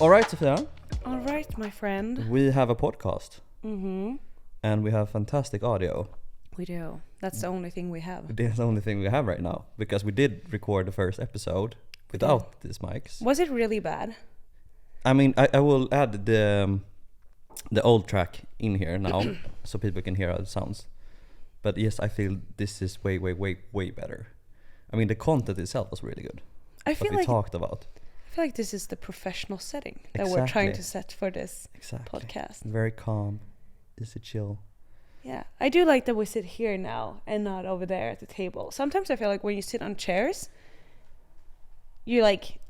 All right, Sofia. All right, my friend. We have a podcast. Mm-hmm. And we have fantastic audio. We do. That's the only thing we have. That's the only thing we have right now. Because we did record the first episode without these mics. Was it really bad? I mean, I will add the old track in here now so people can hear how it sounds. But yes, I feel this is way better. I mean, the content itself was really good. I feel what we like talked about. I feel like this is the professional setting that we're trying to set for this podcast. Very calm. Easy chill. Yeah, I do like that we sit here now and not over there at the table. Sometimes I feel like when you sit on chairs, you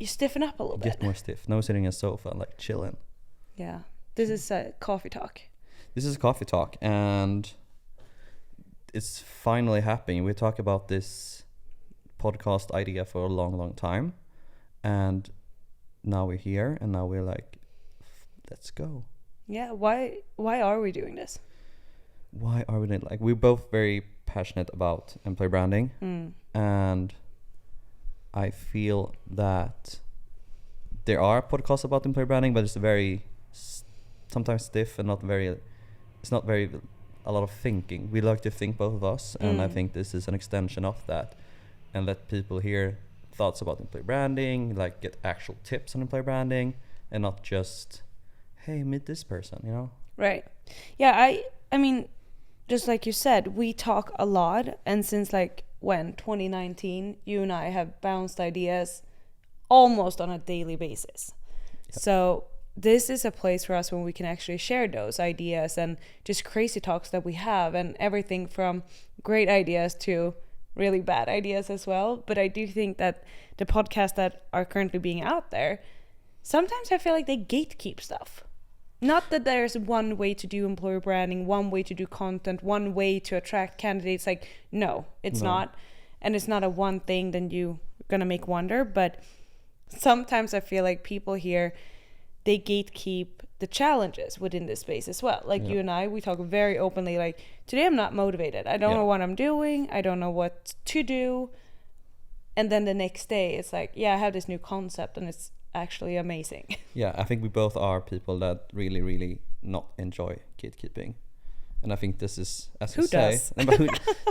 stiffen up a little bit. Get more stiff. No sitting on a sofa, like chilling. Yeah, this is a coffee talk. This is a coffee talk, and it's finally happening. We talked about this podcast idea for a long time, and now we're here, and now we're like, let's go. Yeah, why are we doing this? Why are we doing it? Like, we're both very passionate about employer branding, and I feel that there are podcasts about employer branding, but it's very sometimes stiff and not very a lot of thinking. We like to think, both of us, and I think this is an extension of that, and let people hear thoughts about employer branding, like get actual tips on employer branding, and not just, hey, meet this person, you know? Right. Yeah, I mean, just like you said, we talk a lot, and since 2019, you and I have bounced ideas almost on a daily basis. Yep. So this is a place for us when we can actually share those ideas and just crazy talks that we have, and everything from great ideas to really bad ideas as well. But I do think that the podcasts that are currently being out there, sometimes I feel like they gatekeep stuff. Not that there's one way to do employer branding, one way to do content, one way to attract candidates. No, it's not. And it's not a one thing, then you're going to make wonder. But sometimes I feel like people here, they gatekeep the challenges within this space as well. You and I, we talk very openly, today I'm not motivated. I don't know what I'm doing. I don't know what to do. And then the next day it's I have this new concept and it's actually amazing. Yeah, I think we both are people that really not enjoy gatekeeping. And I think this is, as who you say...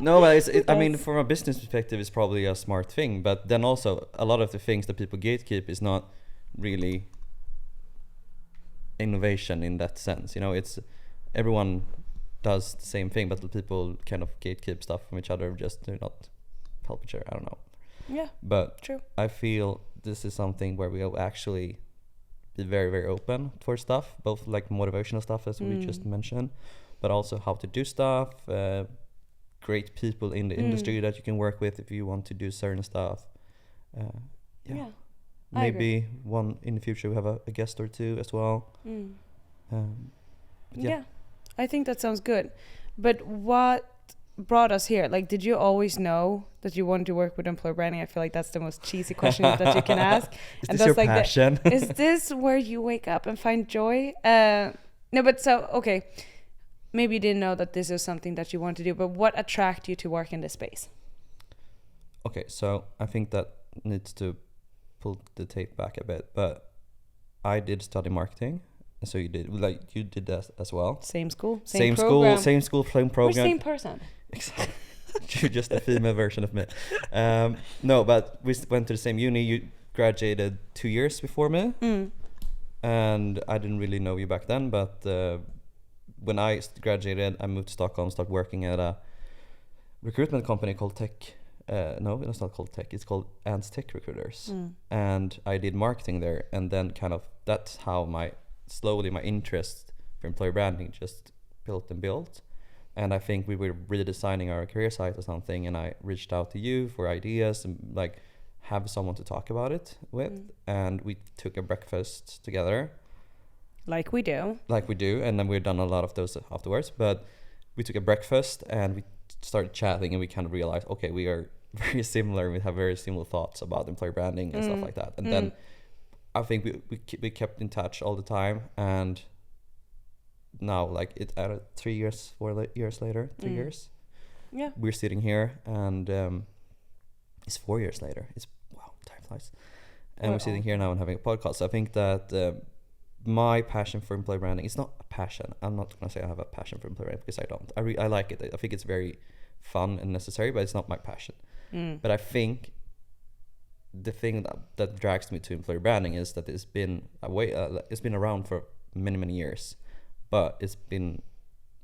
No, but I mean, from a business perspective, it's probably a smart thing. But then also, a lot of the things that people gatekeep is not really innovation in that sense. You know, it's everyone does the same thing, but the people kind of gatekeep stuff from each other just to not help each other. I don't know. Yeah, but true. I feel this is something where we'll actually be very open for stuff, both motivational stuff as we just mentioned, but also how to do stuff, great people in the industry that you can work with if you want to do certain stuff. Maybe one in the future we have a guest or two as well. I think that sounds good. But what brought us here? Did you always know that you wanted to work with employer branding? I feel like that's the most cheesy question that you can ask. Is this your passion? Is this where you wake up and find joy? No, but okay. Maybe you didn't know that this is something that you want to do, but what attracted you to work in this space? Okay, so I think that needs to pull the tape back a bit, but I did study marketing. So you did that as well. Same school, same program. Same school, same program. We're same person. Exactly. You're just a female version of me. No, but we went to the same uni. You graduated 2 years before me, and I didn't really know you back then. But when I graduated, I moved to Stockholm, started working at a recruitment company called Tech. No, it's not called Tech. It's called Ants Tech Recruiters, and I did marketing there. And then that's how my interest for employer branding just built. And I think we were redesigning our career site or something, and I reached out to you for ideas and have someone to talk about it with. And we took a breakfast together. Like we do, and then we've done a lot of those afterwards. But we took a breakfast and we started chatting, and we kind of realized, okay, we are very similar. We have very similar thoughts about employer branding and stuff like that. And then I think we kept in touch all the time, and now 3 years, 4 years later, 3 years, we're sitting here, and it's 4 years later. It's wow, time flies, and we're sitting here now and having a podcast. So I think that my passion for employer branding, it's not a passion. I'm not gonna say I have a passion for employer branding, because I don't. I like it. I think it's very fun and necessary, but it's not my passion. But I think the thing that drags me to employer branding is that it's been it's been around for many years, but it's been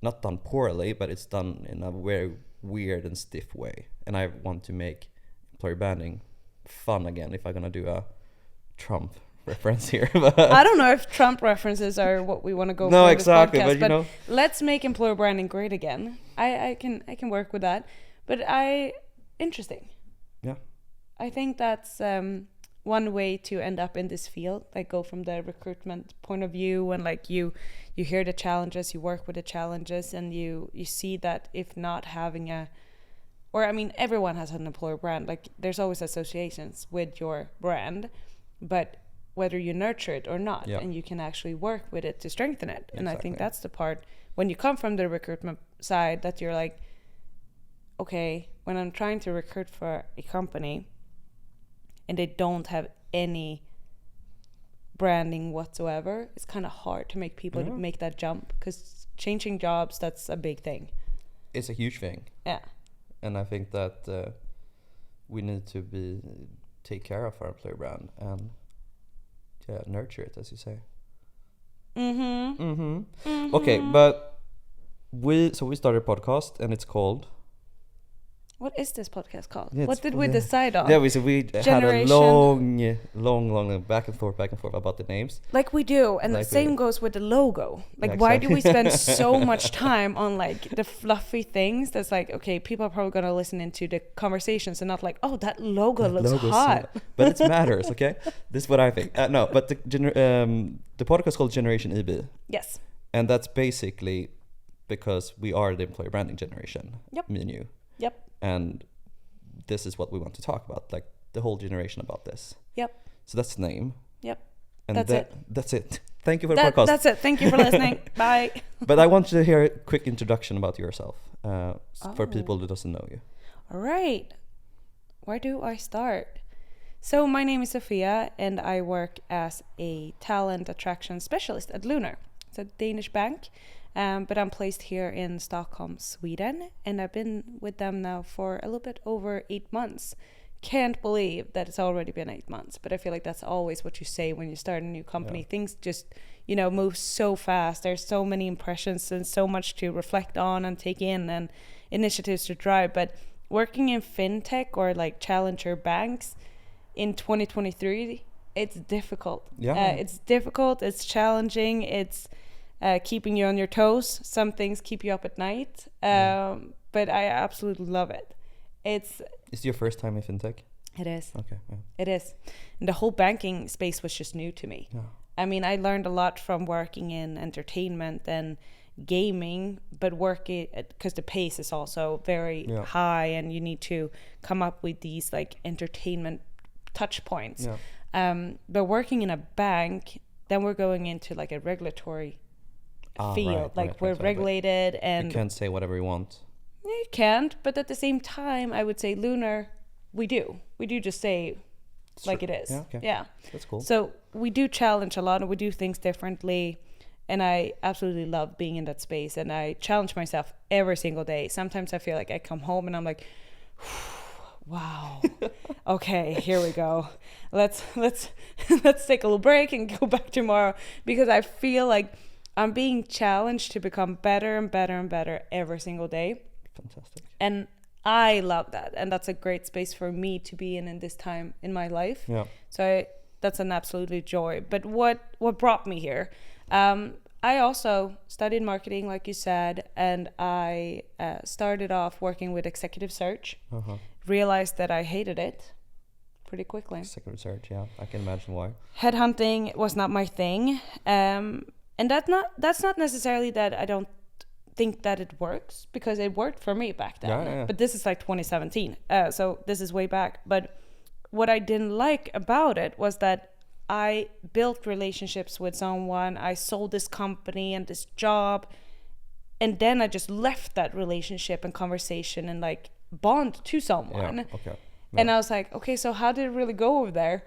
not done poorly, but it's done in a very weird and stiff way. And I want to make employer branding fun again, if I'm gonna do a Trump reference here. I don't know if Trump references are what we want to go no, for exactly, this podcast, but you know, let's make employer branding great again. I can work with that. But interesting. Yeah. I think that's one way to end up in this field, like go from the recruitment point of view, and like you hear the challenges, you work with the challenges, and you see that if not having everyone has an employer brand, like there's always associations with your brand, but whether you nurture it or not, and you can actually work with it to strengthen it. And I think that's the part when you come from the recruitment side, that you're like, okay, when I'm trying to recruit for a company and they don't have any branding whatsoever, it's kind of hard to make people make that jump, because changing jobs, that's a big thing. It's a huge thing. Yeah. And I think that we need to take care of our employer brand and nurture it, as you say. Okay, but we started a podcast, and it's called... What is this podcast called? Yeah, what did we decide on? Yeah, we had a long back and forth about the names. Like we do, and the same goes with the logo. Like, why do we spend so much time on like the fluffy things? That's like, okay, people are probably gonna listen into the conversations and not like, oh, that logo looks hot. But it matters, okay? This is what I think. No, but the podcast is called Generation EB. Yes. And that's basically because we are the employer branding generation. Yep. Me and you. Yep. And this is what we want to talk about, like the whole generation about this. Yep. So that's the name. Yep. And that's it. Thank you for the podcast. That's it. Thank you for listening. Bye. But I want you to hear a quick introduction about yourself for people who doesn't know you. All right. Where do I start? So my name is Sophia, and I work as a talent attraction specialist at Lunar. It's a Danish bank. But I'm placed here in Stockholm, Sweden, and I've been with them now for a little bit over 8 months. Can't believe that it's already been 8 months, but I feel like that's always what you say when you start a new company. Yeah. Things just, move so fast. There's so many impressions and so much to reflect on and take in and initiatives to drive. But working in fintech or like challenger banks in 2023, it's difficult. Yeah. It's difficult. It's challenging. It's keeping you on your toes. Some things keep you up at night, but I absolutely love it. Is it your first time in fintech? It is. Okay. Yeah. It is. And the whole banking space was just new to me. Yeah. I mean, I learned a lot from working in entertainment and gaming, but working because the pace is also very high, and you need to come up with these like entertainment touch points. Yeah. But working in a bank, then we're going into like a regulatory field. We're regulated, and you can't say whatever you want. You can't, but at the same time, I would say Lunar, we do just say like it is. Yeah, okay. Yeah, that's cool. So we do challenge a lot, and we do things differently, and I absolutely love being in that space, and I challenge myself every single day. Sometimes I feel like I come home and I'm like, wow, okay, here we go. Let's take a little break and go back tomorrow, because I feel like I'm being challenged to become better and better and better every single day. Fantastic. And I love that. And that's a great space for me to be in this time in my life. Yeah. So that's an absolutely joy. But what brought me here? I also studied marketing, like you said, and I started off working with executive search. Realized that I hated it pretty quickly. Executive search, yeah. I can imagine why. Headhunting was not my thing. And that's not necessarily that I don't think that it works, because it worked for me back then. Yeah. But this is like 2017, so this is way back. But what I didn't like about it was that I built relationships with someone, I sold this company and this job, and then I just left that relationship and conversation and like bond to someone. Yeah. Okay. Yeah. And I was like, okay, so how did it really go over there?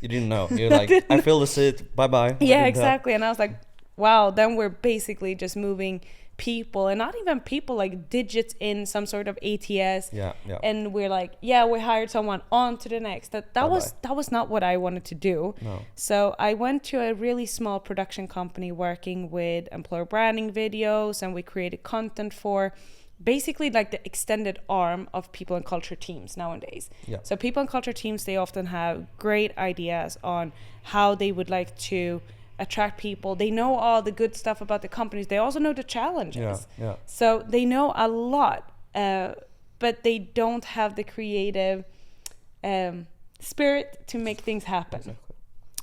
You didn't know. You're like, I fill the seat. Bye bye. Yeah, exactly. And I was like, wow. Then we're basically just moving people, and not even people, like digits in some sort of ATS. Yeah. And we're like, yeah, we hired someone, on to the next. That was not what I wanted to do. No. So I went to a really small production company working with employer branding videos, and we created content for basically like the extended arm of people and culture teams nowadays. Yeah. So people and culture teams, they often have great ideas on how they would like to attract people. They know all the good stuff about the companies. They also know the challenges. Yeah. So they know a lot, but they don't have the creative spirit to make things happen. Exactly.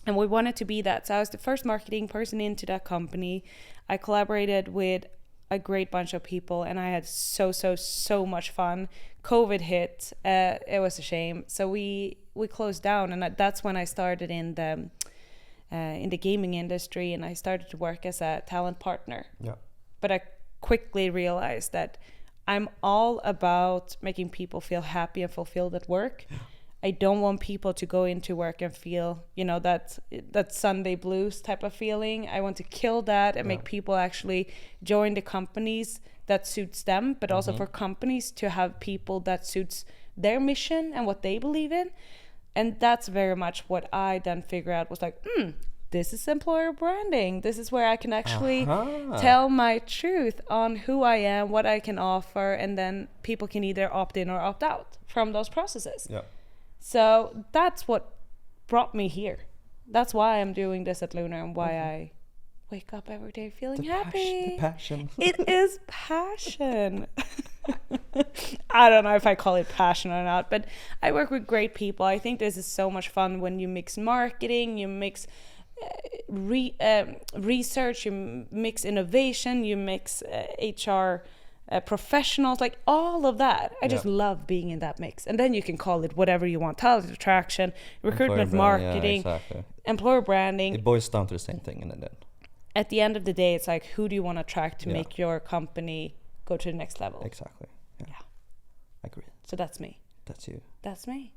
And we wanted to be that. So I was the first marketing person into that company. I collaborated with a great bunch of people, and I had so much fun. COVID hit. It was a shame. So we closed down, and that's when I started in the gaming industry, and I started to work as a talent partner. Yeah. But I quickly realized that I'm all about making people feel happy and fulfilled at work. I don't want people to go into work and feel, that Sunday blues type of feeling. I want to kill that and make people actually join the companies that suits them, but also for companies to have people that suits their mission and what they believe in. And that's very much what I then figure out was like, this is employer branding. This is where I can actually tell my truth on who I am, what I can offer, and then people can either opt in or opt out from those processes. Yeah. So that's what brought me here. That's why I'm doing this at Lunar, and why I wake up every day feeling happy. The passion. It is passion. I don't know if I call it passion or not, but I work with great people. I think this is so much fun when you mix marketing, you mix research, you mix innovation, you mix HR professionals, like all of that. I just love being in that mix. And then you can call it whatever you want: talent attraction, recruitment, marketing, employer branding. It boils down to the same thing in the end. At the end of the day, it's like, who do you want to attract to make your company go to the next level? Exactly. Yeah. Agree. So that's me. That's you. That's me.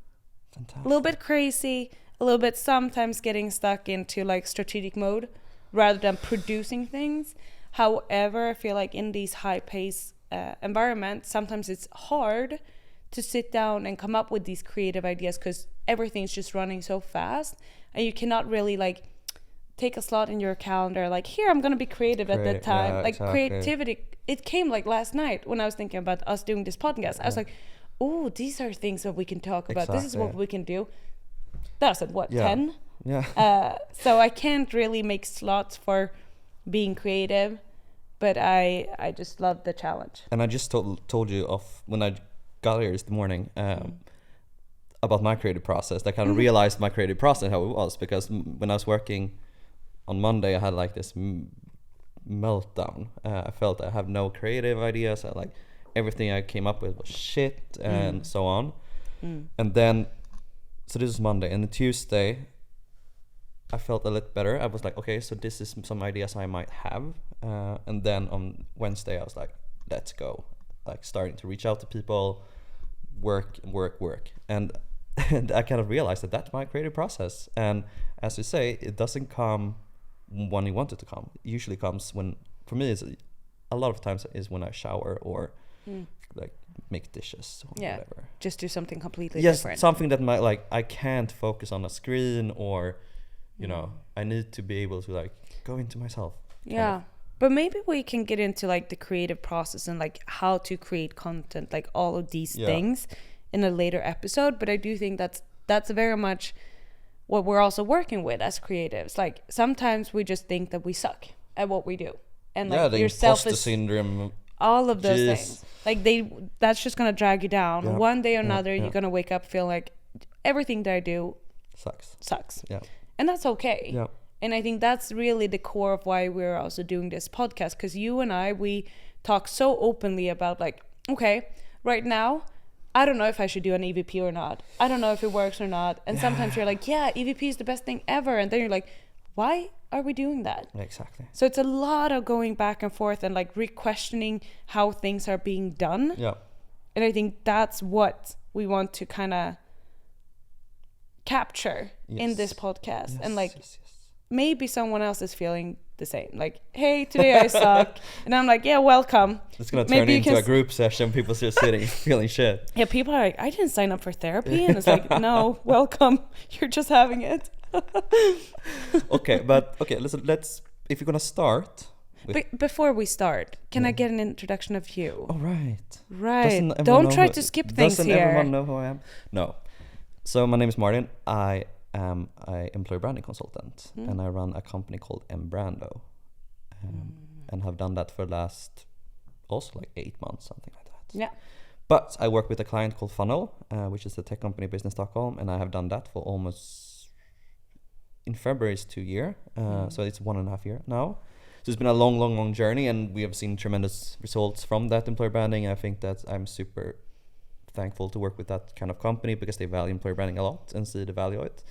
Fantastic. A little bit crazy, a little bit sometimes getting stuck into like strategic mode rather than producing things. However, I feel like in these high-paced environments, sometimes it's hard to sit down and come up with these creative ideas because everything's just running so fast, and you cannot really like take a slot in your calendar like, here, I'm gonna be creative at that time. Creativity, it came like last night when I was thinking about us doing this podcast. I was like, oh, these are things that we can talk about. This is what we can do. That was at what, 10? Yeah. So I can't really make slots for being creative, but I just love the challenge. And I just told you off when I got here this morning about my creative process. I kind of realized my creative process, how it was, because when I was working on Monday, I had like this meltdown. I felt I have no creative ideas. Like everything I came up with was shit and so on. And then, so this is Monday, and then Tuesday, I felt a little better. I was like, okay, so this is some ideas I might have. And then on Wednesday, I was like, let's go. Like starting to reach out to people, work. And I kind of realized that that's my creative process. And as you say, it doesn't come when you want it to come. It usually comes when, for me, it's a lot of times is when I shower or like make dishes or whatever. Just do something completely different. Yes, something that might, like, I can't focus on a screen, or you know, I need to be able to like go into myself. Yeah. But maybe we can get into like the creative process and like how to create content, like all of these things in a later episode. But I do think that's very much what we're also working with as creatives. Like sometimes we just think that we suck at what we do. And like the your imposter syndrome, all of those things. Like that's just gonna drag you down. One day or another you're gonna wake up feeling like everything that I do sucks. Yeah. And that's okay. Yeah. And I think that's really the core of why we're also doing this podcast, because you and I, we talk so openly about like, okay, right now, I don't know if I should do an EVP or not. I don't know if it works or not. And sometimes you're like, yeah, EVP is the best thing ever. And then you're like, why are we doing that? Exactly. So it's a lot of going back and forth and like re-questioning how things are being done. Yeah. And I think that's what we want to kind of capture in this podcast, and like yes. maybe someone else is feeling the same. Like, hey, today I suck, and I'm like, yeah, welcome. It's gonna turn into a group session. People just sitting feeling shit. Yeah, people are like, I didn't sign up for therapy, and it's like, no, welcome. You're just having it. Okay, let's if you're gonna start. Before we start, can I get an introduction of you? Oh, right. Don't try to skip things here. Doesn't everyone know who I am? No. So my name is Martin. I am an employer branding consultant, and I run a company called Mbrando, and have done that for the last also like 8 months, something like that. Yeah. But I work with a client called Funnel, which is a tech company based in Stockholm, and I have done that for almost, in February is 2 years, so it's 1.5 years now. So it's been a long journey, and we have seen tremendous results from that employer branding. I think that I'm super thankful to work with that kind of company because they value employer branding a lot and see the value of it.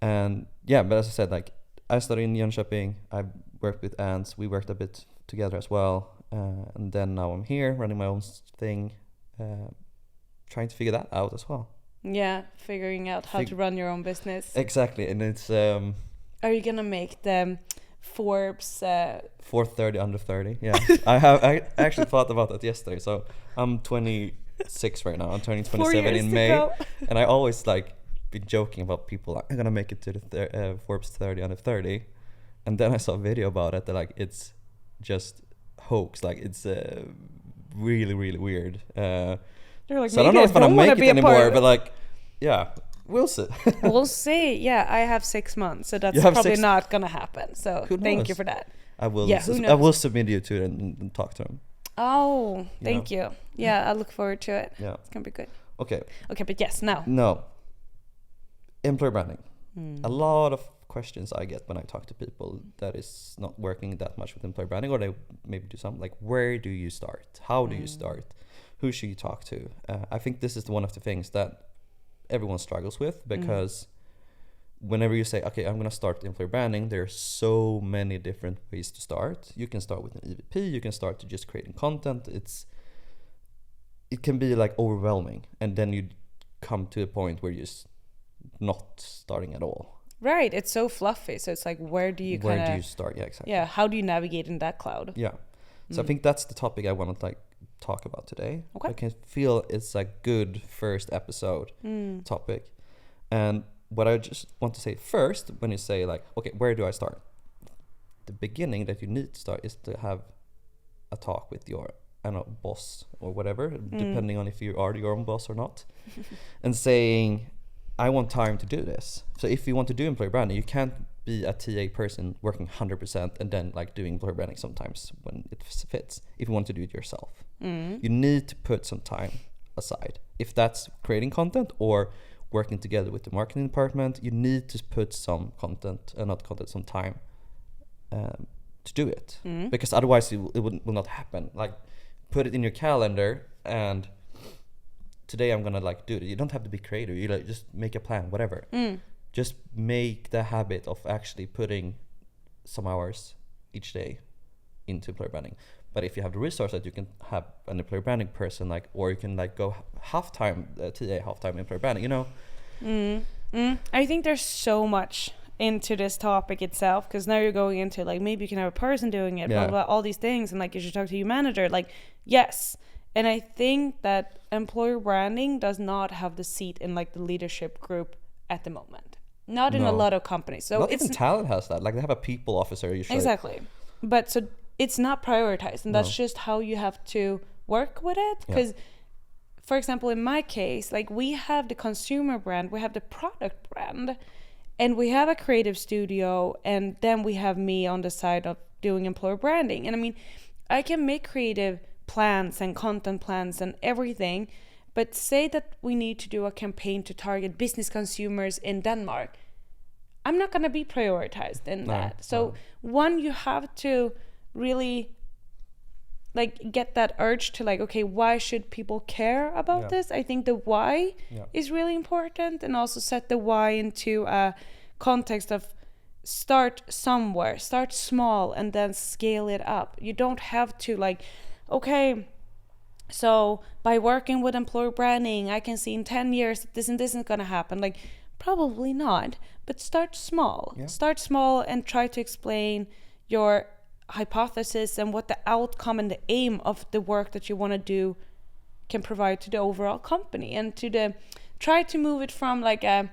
And yeah, but as I said, like I started in Jönköping. I worked with Ants. We worked a bit together as well, and then now I'm here running my own thing, trying to figure that out as well. Yeah, figuring out how to run your own business. Exactly, and it's. Are you gonna make the Forbes 430 under 30? Yeah, I actually thought about that yesterday. So I'm 26 right now. I'm turning 27 in May, and I always like been joking about people like, I'm gonna make it to the Forbes 30 under 30, and then I saw a video about it that like it's just hoax, like it's really weird. They're like, so I don't know if I'm gonna make it anymore, but like, yeah. We'll see. We'll see. Yeah, I have 6 months, so that's probably not gonna happen. So thank you for that. I will. Yeah, I will submit you to it and talk to him. Oh, thank you. Yeah, I look forward to it. Yeah, it's gonna be good. Okay, but yes, now. No. Employer branding. A lot of questions I get when I talk to people that is not working that much with employer branding, or they maybe do something like, where do you start? How do you start? Who should you talk to? I think this is one of the things that everyone struggles with, because whenever you say, okay, I'm going to start employer branding, there are so many different ways to start. You can start with an EVP, you can start to just creating content. It can be like overwhelming, and then you come to a point where you're just not starting at all. Right, it's so fluffy. So it's like, where do you start? Yeah, exactly. Yeah, how do you navigate in that cloud? Yeah. So I think that's the topic I want to like talk about today. Okay. I can feel it's a good first episode topic. And what I just want to say first, when you say like, okay, where do I start? The beginning that you need to start is to have a talk with your boss or whatever, depending on if you are your own boss or not, and saying, I want time to do this. So if you want to do employer branding, you can't be a TA person working 100% and then like doing employer branding sometimes when it fits. If you want to do it yourself, you need to put some time aside. If that's creating content or working together with the marketing department, you need to put some some time to do it, because otherwise it will not happen. Like, put it in your calendar and today I'm gonna like do it. You don't have to be creative. You like just make a plan, whatever. Just make the habit of actually putting some hours each day into employer branding. But if you have the resources, you can have an employer branding person, like, or you can like go half-time TA, half-time employer branding, you know? I think there's so much into this topic itself, because now you're going into like, maybe you can have a person doing it, blah, blah, all these things, and like you should talk to your manager. Like, yes. And I think that employer branding does not have the seat in like the leadership group at the moment. Not in a lot of companies. So not even talent has that. Like, they have a people officer usually. Exactly. But so it's not prioritized, and that's just how you have to work with it. Because, for example, in my case, like, we have the consumer brand, we have the product brand, and we have a creative studio, and then we have me on the side of doing employer branding. And I mean, I can make creative plans and content plans and everything, but say that we need to do a campaign to target business consumers in Denmark, I'm not going to be prioritized in that. So one, you have to really like get that urge to like, okay, why should people care about this? I think the why is really important, and also set the why into a context of start somewhere, start small, and then scale it up. You don't have to like, okay, so by working with employer branding, I can see in 10 years that this and this is going to happen. Like, Probably not, but start small. Yeah. Start small and try to explain your hypothesis and what the outcome and the aim of the work that you want to do can provide to the overall company, and try to move it from like a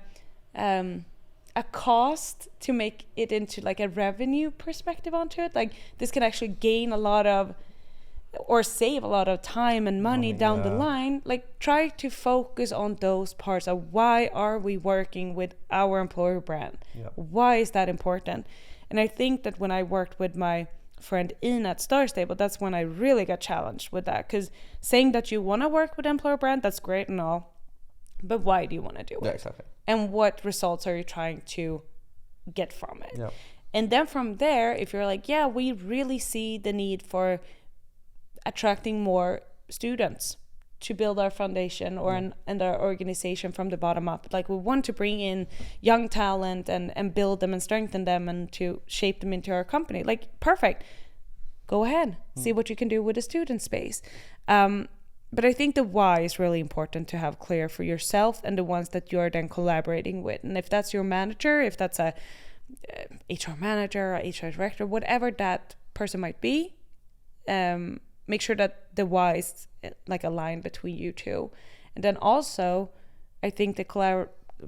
cost to make it into like a revenue perspective onto it. Like this can actually gain a lot of, or save a lot of time and money down the line. Like try to focus on those parts of why are we working with our employer brand? Why is that important? And I think that when I worked with my friend Ina at Star Stable, that's when I really got challenged with that, because saying that you want to work with employer brand, that's great and all, but why do you want to do it? Exactly. And what results are you trying to get from it? Yeah. And then from there, if you're like, yeah, we really see the need for attracting more students to build our foundation or and our organization from the bottom up. Like we want to bring in young talent and build them and strengthen them and to shape them into our company. Like perfect. Go ahead. See what you can do with the student space. But I think the why is really important to have clear for yourself and the ones that you're then collaborating with. And if that's your manager, if that's a HR manager or HR director, whatever that person might be, make sure that the why is like aligned between you two. And then also, I think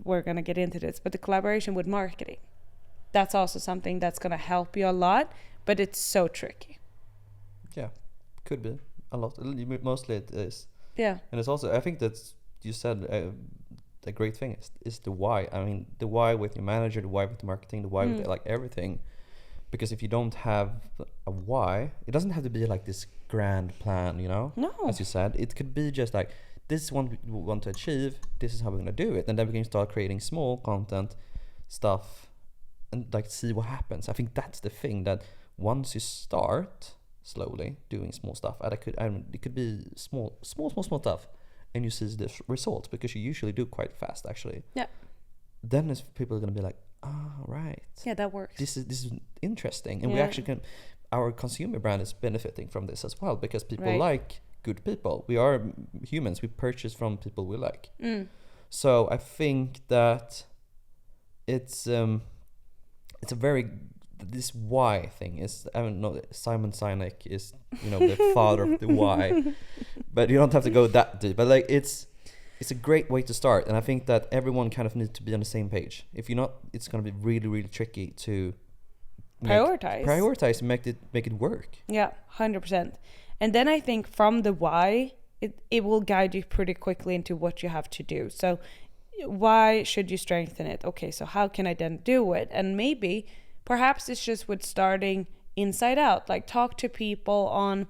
we're going to get into this, but the collaboration with marketing, that's also something that's going to help you a lot, but it's so tricky. Yeah, could be a lot. Mostly it is. Yeah. And it's also, I think that's, you said the great thing is the why. I mean, the why with your manager, the why with the marketing, the why with like everything. Because if you don't have a why, it doesn't have to be like this grand plan, you know? No. As you said, it could be just like, this is what we want to achieve, this is how we're going to do it. And then we can start creating small content stuff and like see what happens. I think that's the thing, that once you start slowly doing small stuff, it could be small stuff, and you see the results, because you usually do quite fast actually. Yeah. Then people are going to be like, right. Yeah, that works. This is interesting, and we actually our consumer brand is benefiting from this as well, because people like good people. We are humans. We purchase from people we like. So I think that it's a very, this why thing is, I don't know, Simon Sinek is, the father of the why, but you don't have to go that deep. But like it's a great way to start, and I think that everyone kind of needs to be on the same page. If you're not, it's going to be really, really tricky to prioritize and make it work. Yeah, 100%. And then I think from the why, it will guide you pretty quickly into what you have to do. So why should you strengthen it? Okay, so how can I then do it? And maybe perhaps it's just with starting inside out, like talk to people on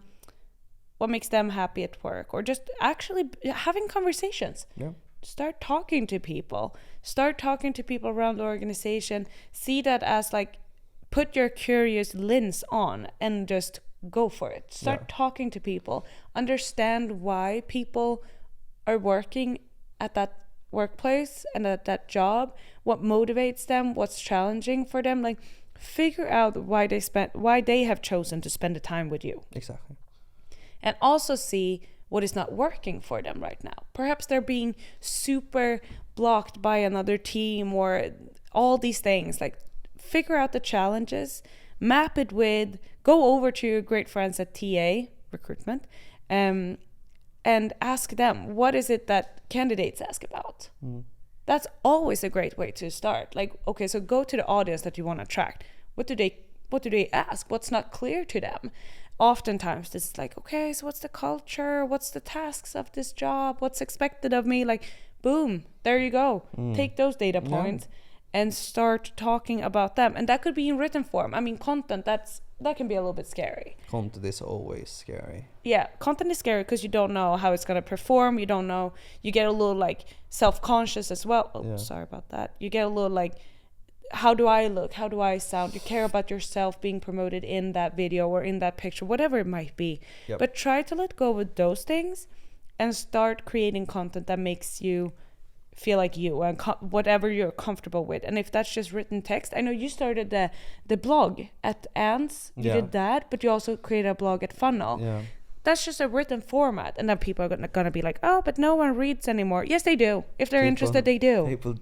what makes them happy at work, or just actually having conversations. Yeah. Start talking to people. Start talking to people around the organization. See that as like, put your curious lens on and just go for it. Start talking to people. Understand why people are working at that workplace and at that job. What motivates them? What's challenging for them? Like, figure out why they have chosen to spend the time with you. Exactly. And also see what is not working for them right now. Perhaps they're being super blocked by another team or all these things. Like, figure out the challenges, map it go over to your great friends at TA, recruitment, and ask them, what is it that candidates ask about? That's always a great way to start. Like, okay, so go to the audience that you want to attract. What do they ask? What's not clear to them? Oftentimes this is like, okay, so what's the culture? What's the tasks of this job? What's expected of me? Like, boom, there you go. Take those data points and start talking about them. And that could be in written form. I mean, content, that can be a little bit scary. Content is always scary. Yeah, content is scary because you don't know how it's going to perform. You don't know. You get a little like self-conscious as well. Sorry about that. You get a little like, how do I look? How do I sound? You care about yourself being promoted in that video or in that picture, whatever it might be. Yep. But try to let go with those things and start creating content that makes you feel like you and whatever you're comfortable with. And if that's just written text, I know you started the blog at Ants. You did that, but you also created a blog at Funnel. that's just a written format, and then people are gonna be like, oh, but no one reads anymore. Yes, they do. If they're interested, they do. People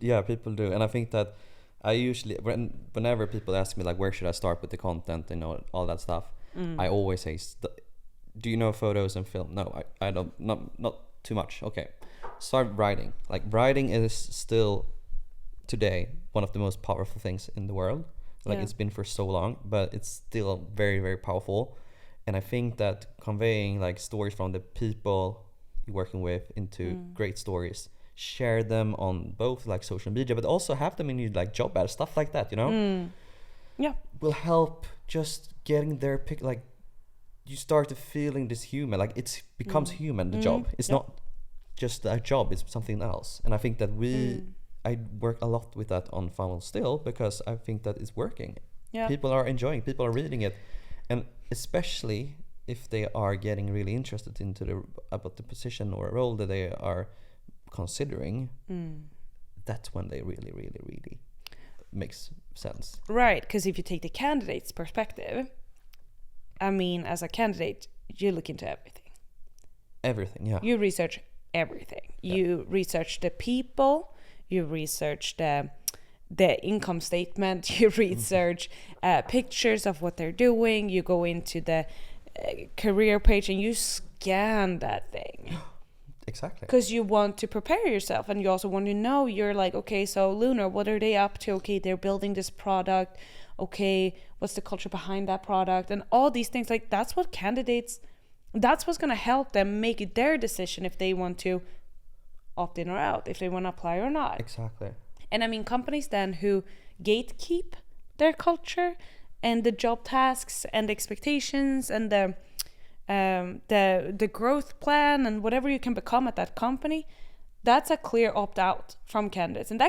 do, and I think that I usually, whenever people ask me like, where should I start with the content, all that stuff, I always say, do you know photos and film? No, I don't, not too much. Okay, start writing. Like, writing is still today one of the most powerful things in the world. Like, it's been for so long, but it's still very, very powerful. And I think that conveying like stories from the people you're working with into great stories, share them on both like social media, but also have them in your like job ads, stuff like that, will help just getting their pick. Like, you start to feeling this human, like it becomes human, the job. It's not just a job, it's something else. And I think that I work a lot with that on funnel still, because I think that it's working. People are enjoying, people are reading it, and especially if they are getting really interested into about the position or a role that they are considering, that's when they really, really, really makes sense. Right, because if you take the candidate's perspective, I mean, as a candidate, you look into everything. Everything, yeah. You research everything. You research the people, you research the income statement, you research pictures of what they're doing, you go into the career page and you scan that thing. Exactly. Because you want to prepare yourself, and you also want to know, you're like, okay, so Lunar, what are they up to? Okay, they're building this product. Okay, what's the culture behind that product? And all these things, like, that's what candidates, that's what's going to help them make it their decision if they want to opt in or out, if they want to apply or not. Exactly. And I mean, companies then who gatekeep their culture and the job tasks and the expectations and the growth plan and whatever you can become at that company, that's a clear opt-out from candidates. And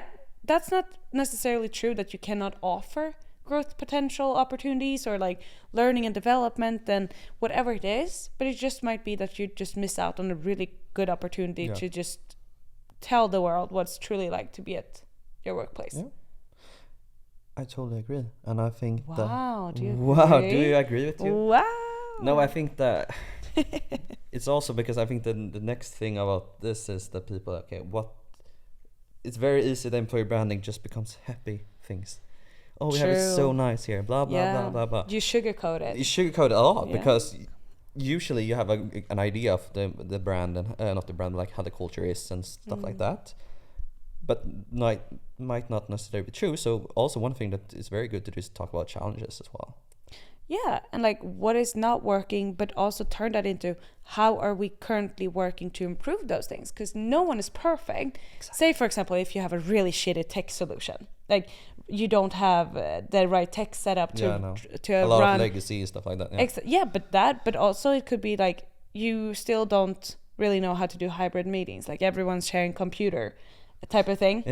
that's not necessarily true that you cannot offer growth potential opportunities or like learning and development and whatever it is, but it just might be that you just miss out on a really good opportunity to just tell the world what's truly like to be at your workplace. Yeah. I totally agree. And I think do you agree with you? Wow. No, I think that it's also because I think the next thing about this is that people, it's very easy that employer branding just becomes happy things. Oh, we have it so nice here, blah, blah, blah, blah, blah. You sugarcoat it. You sugarcoat it a lot because usually you have an idea of the brand and not the brand, like how the culture is and stuff like that. But might not necessarily be true. So also one thing that is very good to do is talk about challenges as well. Yeah, and like what is not working, but also turn that into how are we currently working to improve those things? Because no one is perfect. Exactly. Say, for example, if you have a really shitty tech solution, like you don't have the right tech setup to a lot of legacy and stuff like that. Yeah, but also it could be like you still don't really know how to do hybrid meetings, like everyone's sharing computer type of thing.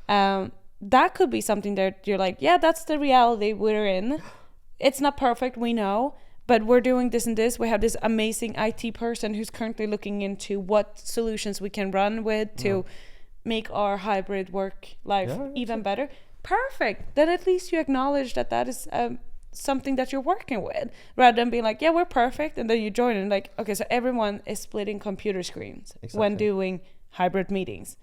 That could be something that you're like, that's the reality we're in. It's not perfect, we know, but we're doing this and this. We have this amazing IT person who's currently looking into what solutions we can run with to make our hybrid work life even better. Perfect. Then at least you acknowledge that is something that you're working with, rather than being like, we're perfect, and then you join and like, okay, so everyone is splitting computer screens when doing hybrid meetings.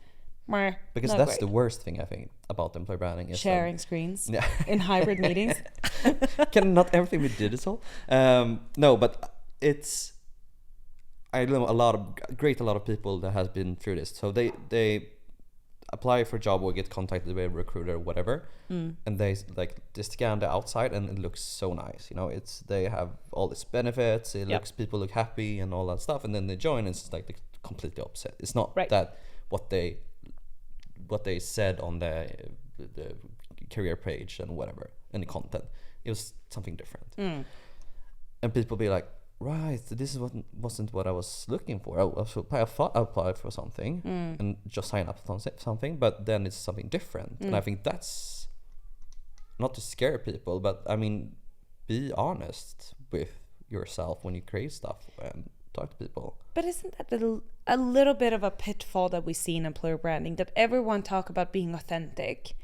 Because that's the worst thing I think about employer branding is sharing screens in hybrid meetings. Can not everything be digital? No, but I know a lot of people that has been through this. So they apply for a job or get contacted by a recruiter or whatever, and they scan the outside and it looks so nice. They have all these benefits. People look happy and all that stuff, and then they join and it's like the completely opposite. It's not that what they said on the career page and whatever and the content. It was something different. And people be like, right, this wasn't what I was looking for. I thought I applied for something and just sign up for something, but then it's something different. And I think that's not to scare people, but I mean, be honest with yourself when you create stuff and talk to people. But isn't that a little bit of a pitfall that we see in employer branding, that everyone talk about being authentic?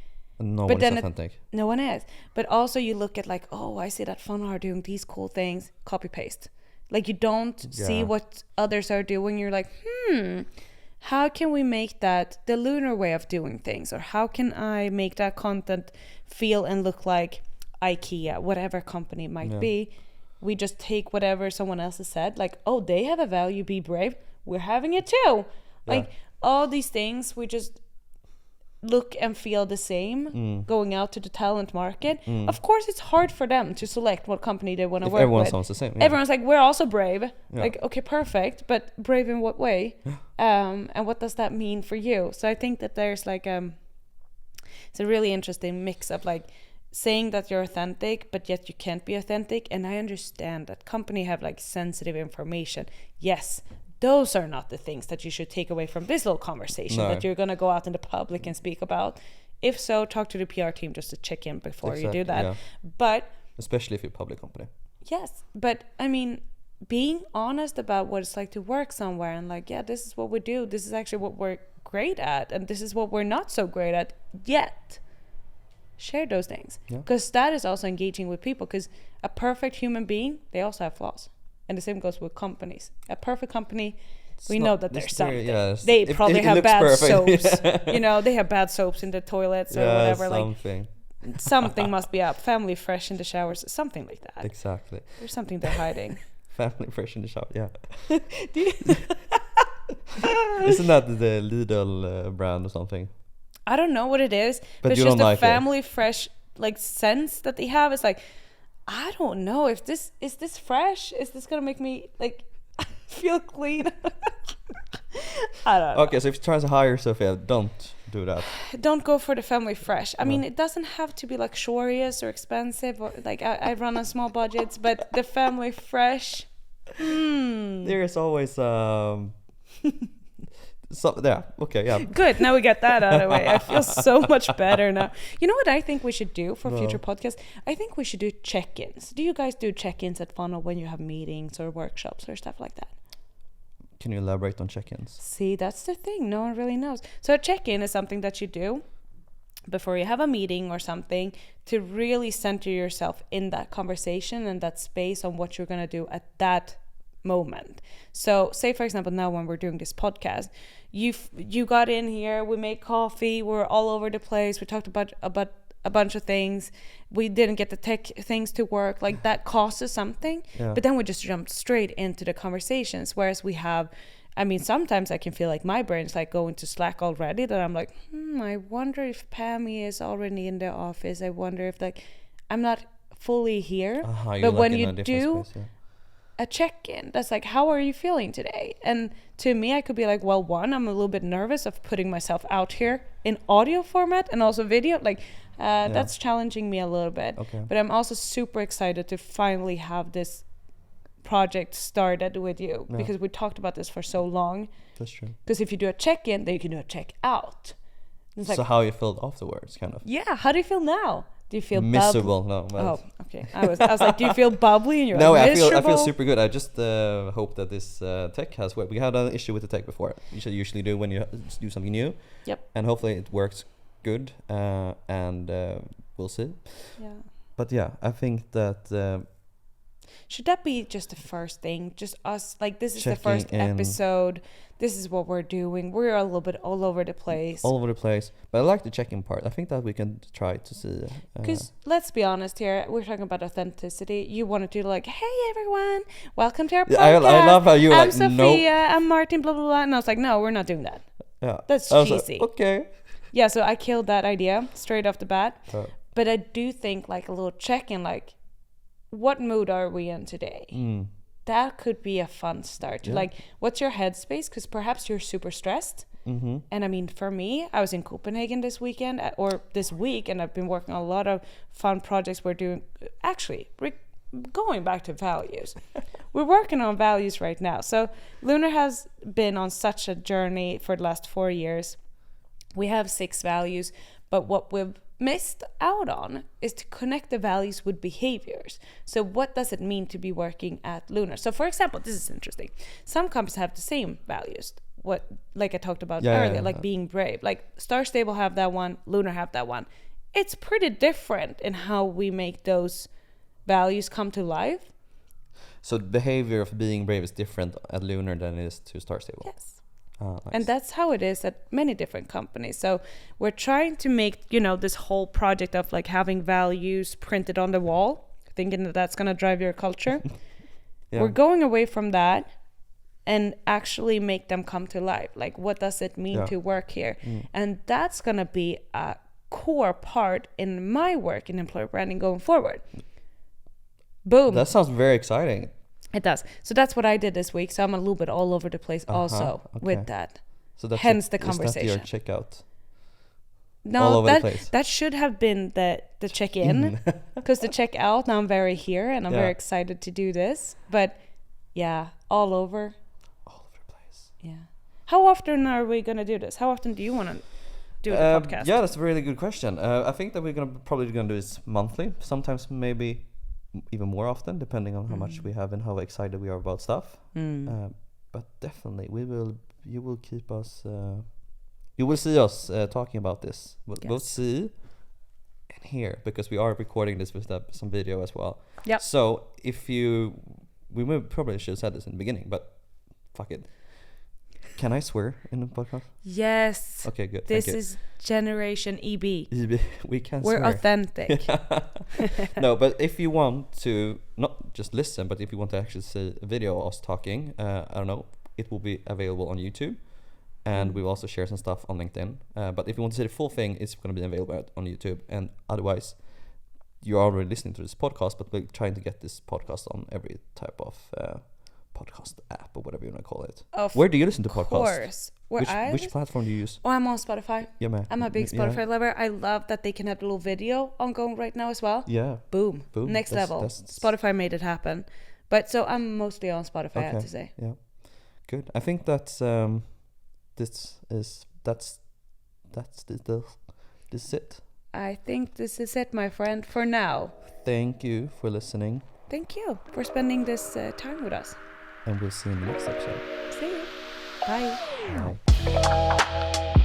No one is authentic. No one is. But also you look at like, I see that Funnel are doing these cool things, copy paste. Like you don't see what others are doing. You're like, how can we make that the Lunar way of doing things? Or how can I make that content feel and look like IKEA, whatever company it might be? We just take whatever someone else has said, like, oh, they have a value, be brave. We're having it too. Like all these things, we just look and feel the same going out to the talent market. Of course, it's hard for them to select what company they want to work with. Everyone sounds the same. Everyone's like, we're also brave. Like, okay, perfect. But brave in what way? And what does that mean for you? So I think that there's like, it's a really interesting mix of like saying that you're authentic, but yet you can't be authentic. And I understand that company have like sensitive information. Yes, those are not the things that you should take away from this little conversation that you're going to go out in the public and speak about. If so, talk to the PR team just to check in before you do that. But especially if you're a public company. Yes, but I mean, being honest about what it's like to work somewhere and like, yeah, this is what we do. This is actually what we're great at. And this is what we're not so great at yet. Share those things. Because that is also engaging with people. Because a perfect human being, they also have flaws. And the same goes with companies. A perfect company, we know that there's something. They probably have bad soaps. You know, they have bad soaps in the toilets or whatever. Something. Like something must be up. Family fresh in the showers, something like that. Exactly. There's something they're hiding. Family fresh in the shower. Yeah. Isn't that the Lidl brand or something? I don't know what it is, but you it's don't just the like family fresh like sense that they have. It's like, I don't know if this is this fresh. Is this gonna make me like feel clean? I don't know. Okay, so if you try to hire Sophia, don't do that. Don't go for the family fresh. I mean, it doesn't have to be luxurious or expensive. Or like I run on small budgets, but the family fresh. There is always Good. Now we get that out of the way. I feel so much better now. You know what I think we should do for future podcasts? I think we should do check-ins. Do you guys do check-ins at Funnel when you have meetings or workshops or stuff like that? Can you elaborate on check-ins? See, that's the thing. No one really knows. So a check-in is something that you do before you have a meeting or something to really center yourself in that conversation and that space on what you're going to do at that moment. So say for example now when we're doing this podcast, you got in here, we made coffee, we're all over the place, we talked about a bunch of things, we didn't get the tech things to work, like that costs us something, but then we just jumped straight into the conversations. Whereas we have, I mean, sometimes I can feel like my brain's like going to Slack already, that I'm like, I wonder if Pammy is already in the office, I wonder if like I'm not fully here. But when you do a check-in, that's like, how are you feeling today? And to me, I could be like, well, one, I'm a little bit nervous of putting myself out here in audio format and also video, like that's challenging me a little bit. But I'm also super excited to finally have this project started with you, because we talked about this for so long. That's true. Because if you do a check-in, then you can do a check-out. It's so like, how you felt afterwards, kind of. Yeah, how do you feel now? Do you feel miserable? No. Oh, okay. I was like, do you feel bubbly? And you're no, like, I feel super good. I just hope that this tech has worked. We had an issue with the tech before. You should usually do when you do something new. Yep. And hopefully it works good. And we'll see. Yeah. But yeah, I think that. Should that be just the first thing? Just us, like, this is the first episode. This is what we're doing. We're a little bit all over the place. All over the place. But I like the check-in part. I think that we can try to see. Because let's be honest here. We're talking about authenticity. You want to do like, hey, everyone. Welcome to our podcast. I love how you I'm like, Sophia. I'm Martin, blah, blah, blah. And I was like, no, we're not doing that. Yeah. That's cheesy. Like, okay. Yeah, so I killed that idea straight off the bat. But I do think like a little check-in, like, what mood are we in today? That could be a fun start. Yeah. Like, what's your headspace? Because perhaps you're super stressed. Mm-hmm. And I mean, for me, I was in Copenhagen this weekend or this week, and I've been working on a lot of fun projects we're doing. Actually, going back to values. We're working on values right now. So Lunar has been on such a journey for the last 4 years. We have 6 values, but what we've missed out on is to connect the values with behaviors. So what does it mean to be working at Lunar? So for example, this is interesting. Some companies have the same values. What, like I talked about earlier, like being brave. Like Star Stable have that one, Lunar have that one. It's pretty different in how we make those values come to life. So the behavior of being brave is different at Lunar than it is to Star Stable. Yes. Nice. And that's how it is at many different companies. So we're trying to make, this whole project of like having values printed on the wall, thinking that that's going to drive your culture. Yeah. We're going away from that and actually make them come to life. Like, what does it mean to work here? And that's going to be a core part in my work in employer branding going forward. Boom. That sounds very exciting. It does. So that's what I did this week. So I'm a little bit all over the place also with that. So that's hence the conversation. Is that your checkout? No, all over the place. That should have been the check-in, because the check-out, now I'm very here and I'm very excited to do this. But yeah, all over the place. Yeah. How often are we going to do this? How often do you want to do the podcast? Yeah, that's a really good question. I think that we're probably going to do this monthly, sometimes maybe even more often, depending on how much we have and how excited we are about stuff. But definitely, you will keep us, you will see us talking about this. We'll see and hear, because we are recording this with some video as well. Yeah. So we probably should have said this in the beginning, but fuck it. Can I swear in the podcast? Yes. Okay, good. This is Generation EB. We can We're swear. authentic. No, but if you want to not just listen, but if you want to actually see a video of us talking, I don't know, it will be available on YouTube, and we will also share some stuff on LinkedIn. But if you want to see the full thing, it's going to be available on YouTube. And otherwise, you're already listening to this podcast, but we're trying to get this podcast on every type of podcast app or whatever you want to call it. Where do you listen to podcasts? Of course. Which platform do you use? Oh, I'm on Spotify. Yeah, man. I'm a big Spotify lover. I love that they can have a little video ongoing right now as well. Yeah. Boom. Next level. Spotify made it happen. But so I'm mostly on Spotify, I have to say. Yeah. Good. I think that's this is it. I think this is it, my friend, for now. Thank you for listening. Thank you for spending this time with us. And we'll see you in the next episode. See you. Bye. Bye.